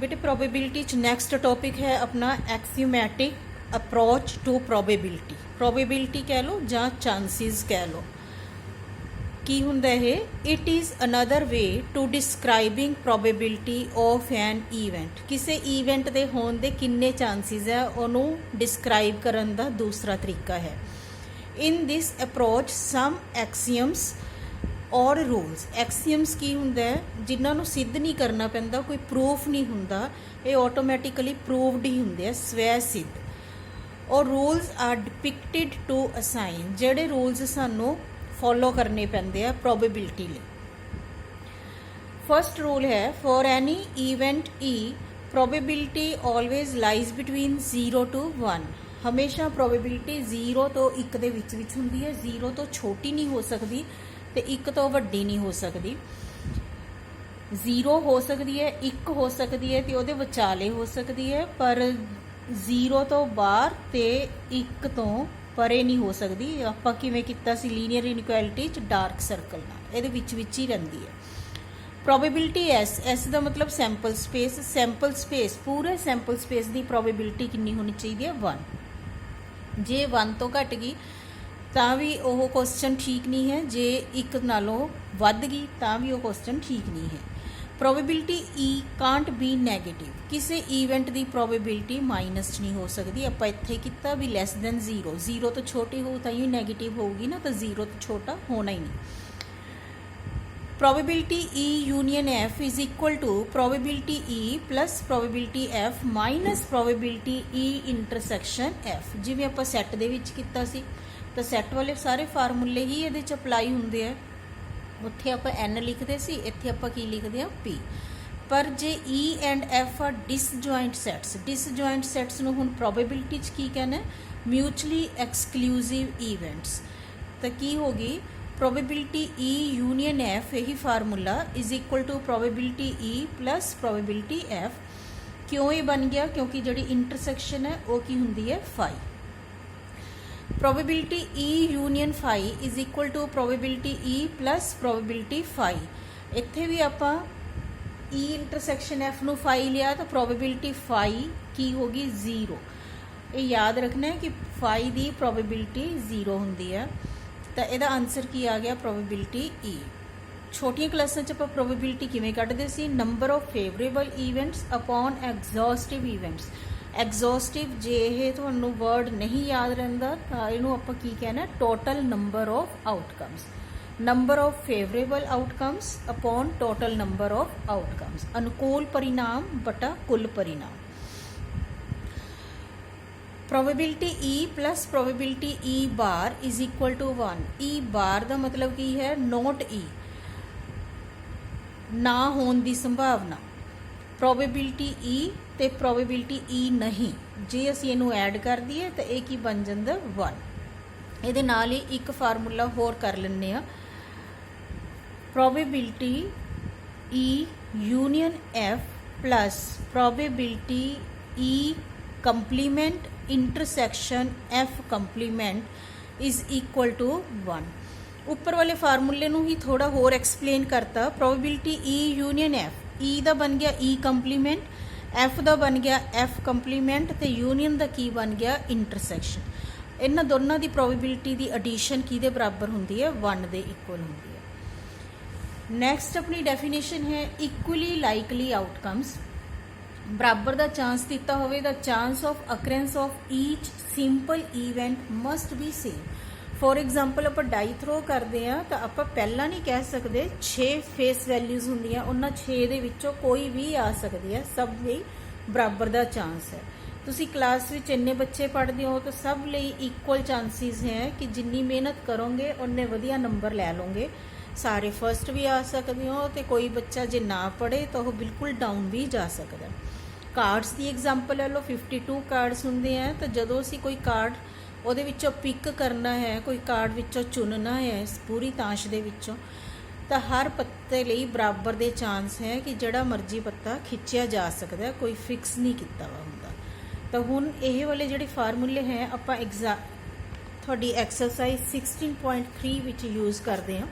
बेटे प्रोबेबिलिटी च next topic है अपना axiomatic approach to probability. Probability कह लो ਜਾਂ चांसिस कह लो। की हुंदा है it is another way to describing probability of an event. किसी ईवेंट के होने के किन्ने चांसिस है उन्होंने डिस्क्राइब करने का दूसरा तरीका है। In this approach some axioms और रूल्स। एक्सियम्स की हुंदा है जिन्होंने सिद्ध नहीं करना पैंदा, कोई प्रूफ नहीं हुंदा, ये ऑटोमैटिकली प्रूवड ही हुंदे, स्वै सिद्ध। और rules are depicted to assign, जेड़े रूल्स सानू फॉलो करने पैंदे आ प्रोबेबिलिटी लिए। फर्स्ट रूल है for any event E probability always lies between 0 to 1। हमेशा प्रोबेबिलिटी 0 तो 1 दे विच हुंदी है। 0 तो छोटी नहीं हो सकती तो 1 तो वड्डी नहीं हो सकती। 0 हो सकती है, 1 हो सकती है तो उहदे विचाले हो सकती है, पर 0 तो बाहर तो 1 तो परे नहीं हो सकती। आपां किवें कीता सी लीनियर इनइक्वैलिटी च डार्क सर्कल नाल इहदे विच ही रहिंदी है। प्रोबेबिलिटी एस दा मतलब सैंपल स्पेस। सैंपल स्पेस पूरे सैंपल स्पेस की प्रोबेबिलिटी कितनी होनी चाहिए? 1। जे 1 तो घट गई तां भी वो क्वेश्चन ठीक नहीं है, जे 1 नालों वध गई तां भी वो क्वेश्चन ठीक नहीं है। Probability E can't be negative. किसी ईवेंट की प्रोबेबिलिटी माइनस नहीं हो सकती। आपां इत्थे कीता भी लैस दैन 0। 0 तो छोटी हो तां ही नैगेटिव होगी ना, तो 0 तो छोटा होना ही नहीं। Probability E union F is equal to probability E plus probability F minus probability E intersection F. जिवें आपां सैट दे विच कीता सी, तो सैट वाले सारे फार्मूले ही ये अप्लाई होंदे है। उत्थे आपां एन लिखते सी, इत्थे आपां की लिखते हैं पी। पर जे E and F are disjoint sets, disjoint sets नूं हुण प्रोबेबिलिटी च की कहना है? Mutually exclusive events. तो की होगी प्रोबेबिलिटी ई यूनियन एफ, यही formula is equal to probability E plus probability F. क्यों ये बन गया? क्योंकि जिहड़ी इंटरसैक्शन है वो की हुंदी है phi. Probability E union phi is equal to probability E plus probability phi. इत्थे भी आपां ई इंटरसैक्शन एफ नूं फाई लिया तो प्रोबेबिलिटी फाई की होगी 0। ये याद रखना है कि फाई दी प्रोबेबिलिटी 0 हुंदी है। तो इहदा आंसर की आ गया प्रोबेबिलिटी ई। छोटियां क्लासां च आपां प्रोबेबिलिटी किवें कढदे सी? Number of favourable events upon exhaustive events. Exhaustive जे ये तुहानू वर्ड नहीं याद रहिंदा तां इहनूं आपां की कहना? Total number of outcomes. Number of favourable outcomes upon total number of outcomes. अनुकूल परिणाम बटा कुल परिणाम। Probability E plus probability E bar is equal to 1। E bar का मतलब की है? नॉट ई, ना होने की संभावना। प्रोबेबिलिटी ई ते प्रोबेबिलिटी ई नहीं, जे असीं इहनूं ऐड कर दईए तो यह की बन जांदा 1। इहदे नाल ही एक फार्मूला होर कर लैंदे आ। Probability E union F plus probability E complement intersection F complement is equal to 1। उपर वाले फार्मूले नूं ही थोड़ा होर एक्सप्लेन करता। प्रोबेबिलिटी ई यूनियन एफ, ई दा बन गया ई कंप्लीमेंट, एफ दा बन गया एफ कंप्लीमेंट, तो यूनियन दा की बन गया इंटरसैक्शन। इन्हां दोनों की प्रोबेबिलिटी की एडिशन किहदे बराबर हुंदी है? 1 दे इक्वल हुंदी है। नैक्सट अपनी डेफिनेशन है इक्वली लाइकली आउटकम्स। बराबर का चांस दिता होवे, the chance of occurrence of each simple event must be same. For example आप डाई थ्रो करते हैं तो आप पहला नहीं कह सकते 6 फेस वैल्यूज़ होंदियां, उन्हां 6 दे विचों कोई भी आ सकती है, सब ਲਈ बराबर का चांस है। तुसी क्लास विच इन्ने बच्चे पढ़ते हो तो सब ਲਈ इक्वल चांसिस हैं कि जिन्नी मेहनत करोगे उन्ने वधिया नंबर लै लोगे। सारे फर्स्ट भी आ सकते हो तो कोई बच्चा जे ना पढ़े तो वह बिल्कुल डाउन भी जा सकता। कार्ड्स की एग्जाम्पल ले लो, 52 कार्ड्स होंदे हैं, तो जदों असीं कोई कार्ड ਉਹਦੇ ਵਿੱਚੋਂ पिक करना है, कोई कार्ड ਵਿੱਚੋਂ चुनना है इस पूरी ताश ਦੇ ਵਿੱਚੋਂ, तो हर पत्ते ਲਈ बराबर ਦੇ चांस है कि ਜਿਹੜਾ मर्जी पत्ता खिंचिया जा सकता है, कोई फिक्स नहीं किया वा ਹੁੰਦਾ। तो हुण ਇਹ वाले ਜਿਹੜੇ फार्मूले हैं ਆਪਾਂ ਤੁਹਾਡੀ एक्सरसाइज 16.3 ਵਿੱਚ यूज़ करते हैं।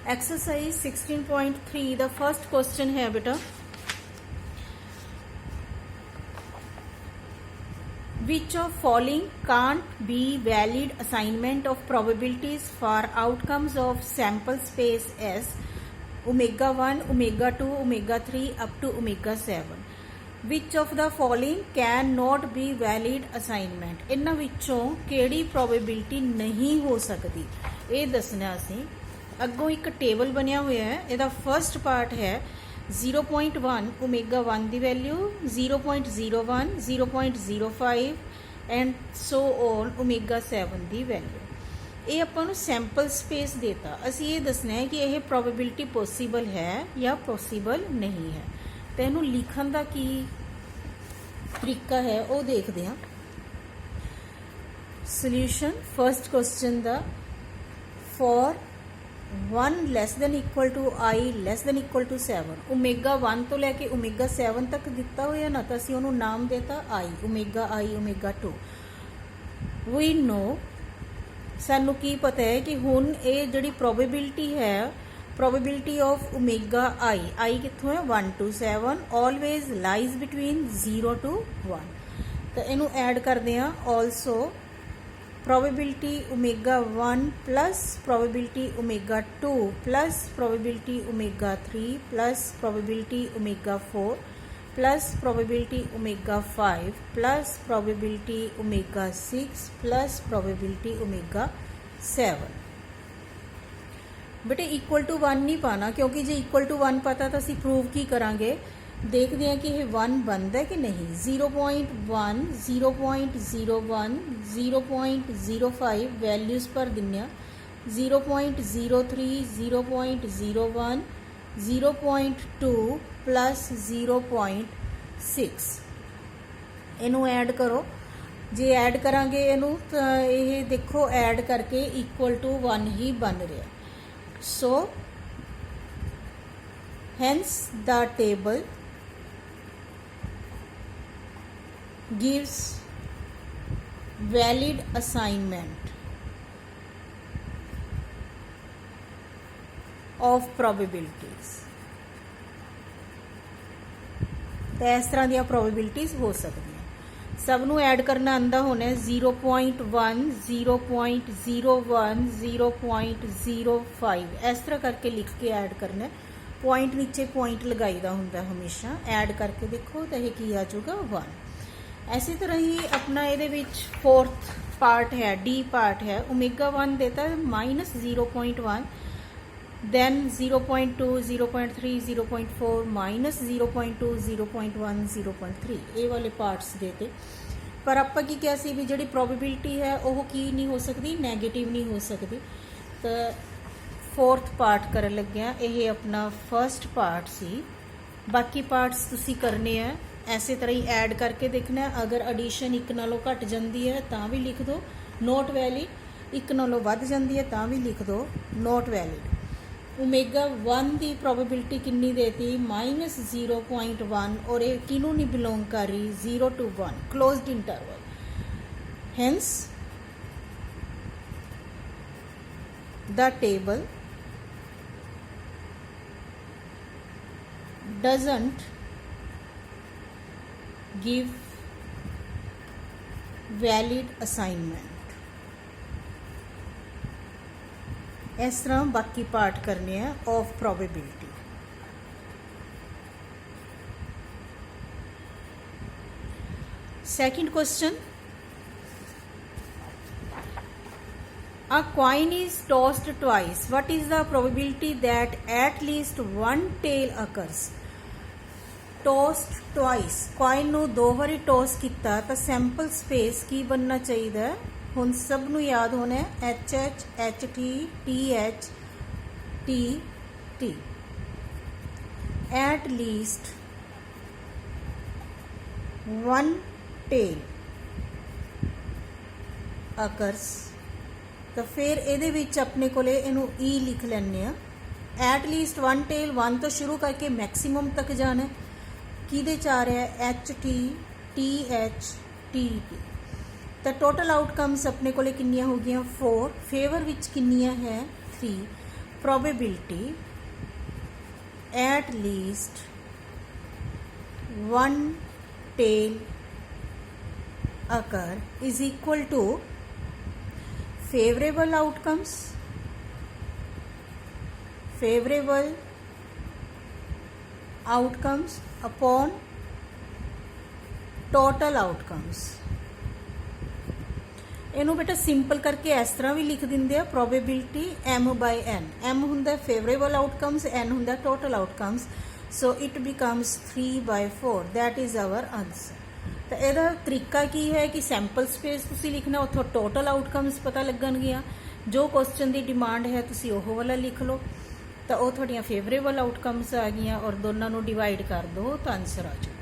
एक्सरसाइज 16.3 ਦਾ फर्स्ट क्वेश्चन है बेटा Which of following can't be valid assignment of probabilities for outcomes of sample space S omega 1, omega 2, omega 3 up to omega 7? Which of the following can not be valid assignment? इन्हां विचों किहड़ी probability नहीं हो सकती ये दसना असीं। अगों एक table बनिया हुआ है, इहदा फर्स्ट पार्ट है 0.1 ओमेगा 1 की value, 0.01, 0.05 and so on omega 7 की वैल्यू। ये आपां नूं सैंपल स्पेस देता, असीं ये दसना है कि यह प्रोबेबिलिटी पॉसिबल है या पॉसिबल नहीं है। तो इहनूं लिखण दा की तरीका है वो देखते हैं। सोल्यूशन फर्स्ट क्वेश्चन दा, for 1 less than equal to I less than equal to 7, omega 1 तो लैके ओमेगा 7 तक दिता होया ना, तो असीं उहनूं नाम देता आई, ओमेगा 2। वी नो सानू की पता है कि हुण ये जिहड़ी प्रोबेबिलिटी है, प्रोबेबिलिटी ऑफ ओमेगा आई कित्थों है 1 to 7, always lies between 0 to 1। तो इनू ऐड करते हैं, also probability omega 1 plus probability omega 2 plus probability omega 3 plus probability omega 4 plus probability omega 5 plus probability omega 6 plus probability omega 7। बेटे equal to 1 नहीं पाना, क्योंकि जो इक्वल टू 1 पता तो असीं प्रूव की करांगे, देखते हैं कि यह 1 बनता है कि नहीं। 0.1, 0.01, 0.05 वैल्यूज़ पर दिन्ने, 0.03, 0.01, 0.2 प्लस 0.6। इनू ऐड करो, जे ऐड करांगे इनू तो ये देखो ऐड करके इक्वल टू 1 ही बन रहा। So hence the table gives valid assignment of probabilities। तो इस तरह दी probabilities हो सकती हैं। सब नू ऐड करना आंदा होना है 0.1, 0.01, 0.05 इस तरह करके लिख के ऐड करना है। पॉइंट नीचे पॉइंट लगाईदा हुंदा हमेशा, ऐड करके देखो तो यह की आ जाऊगा 1। इसी तरह ही अपना ये फोर्थ पार्ट है, डी पार्ट है, ओमेगा 1 देता है माइनस 0.1, देन 0.2, 0.3, 0.4 माइनस 0.2, 0.1, 0.3 ये वाले पार्ट्स देते। पर आप की क्या सी भी जी प्रोबेबिलिटी है वह की नहीं हो सकती, नैगेटिव नहीं हो सकती। तो फोर्थ पार्ट कर लग्या, ये अपना फर्स्ट पार्ट सी। बाकी पार्ट्स तुसी करने हैं इसे तरह ही ऐड करके देखना है। अगर एडिशन एक नालों घट जाती है तो भी लिख दो नॉट वैलिड, एक नालों वध जाती है तो भी लिख दो नॉट वैलिड। ओमेगा 1 की प्रोबेबिलिटी कितनी देती माइनस 0.1, और ये किनू नहीं बिलोंग कर रही 0 to 1 closed interval. Hence the table doesn't give valid assignment। इस तरह बाकी पार्ट करने हैं of probability. Second question, a coin is tossed twice, what is the probability that at least one tail occurs? Toast twice, coin नू 2 बारी toss किया तो sample space की बनना चाहिए। हुण सब नू याद होना है HH, HT, TH, TT। At least 1 tail occurs. तो फिर ये विच अपने को इनू ई लिख लैने। एट लीस्ट 1 टेल, 1 तो शुरू करके मैक्सीमम तक जाना है। किहदे च आ रहा है HT, TH, TT। तो टोटल आउटकम्स अपने को किन्नियां हो गई 4, फेवर विच किन्नियां है 3, probability at least 1 tail occur is equal to favorable outcomes upon total outcomes। ਇਹਨੂੰ ਬੇਟਾ ਸਿੰਪਲ ਕਰਕੇ ਇਸ ਤਰ੍ਹਾਂ ਵੀ ਲਿਖ ਦਿੰਦੇ ਆ, ਪ੍ਰੋਬੇਬਿਲਿਟੀ m/n, m ਹੁੰਦਾ ਫੇਵਰੇਬਲ ਆਊਟਕਮਸ, n ਹੁੰਦਾ total outcomes, so it becomes 3/4, that is our answer. ਤਾਂ ਇਹਦਾ ਤਰੀਕਾ ਕੀ ਹੈ ਕਿ ਸੈਂਪਲ ਸਪੇਸ ਤੁਸੀਂ ਲਿਖਣਾ, ਉੱਥੋਂ ਟੋਟਲ ਆਊਟਕਮਸ ਪਤਾ ਲੱਗਣਗੀਆਂ, ਜੋ ਕੁਐਸਚਨ ਦੀ ਡਿਮਾਂਡ ਹੈ ਤੁਸੀਂ ਉਹ ਵਾਲਾ ਲਿਖ ਲਓ, ਤਾਂ ਉਹ ਤੁਹਾਡੀਆਂ ਫੇਵਰੇਬਲ ਆਊਟਕਮਸ ਆ ਗਈਆਂ, ਔਰ ਦੋਨਾਂ ਨੂੰ ਡਿਵਾਈਡ ਕਰ ਦਿਓ ਤਾਂ ਆਨਸਰ ਆ ਜਾਊ।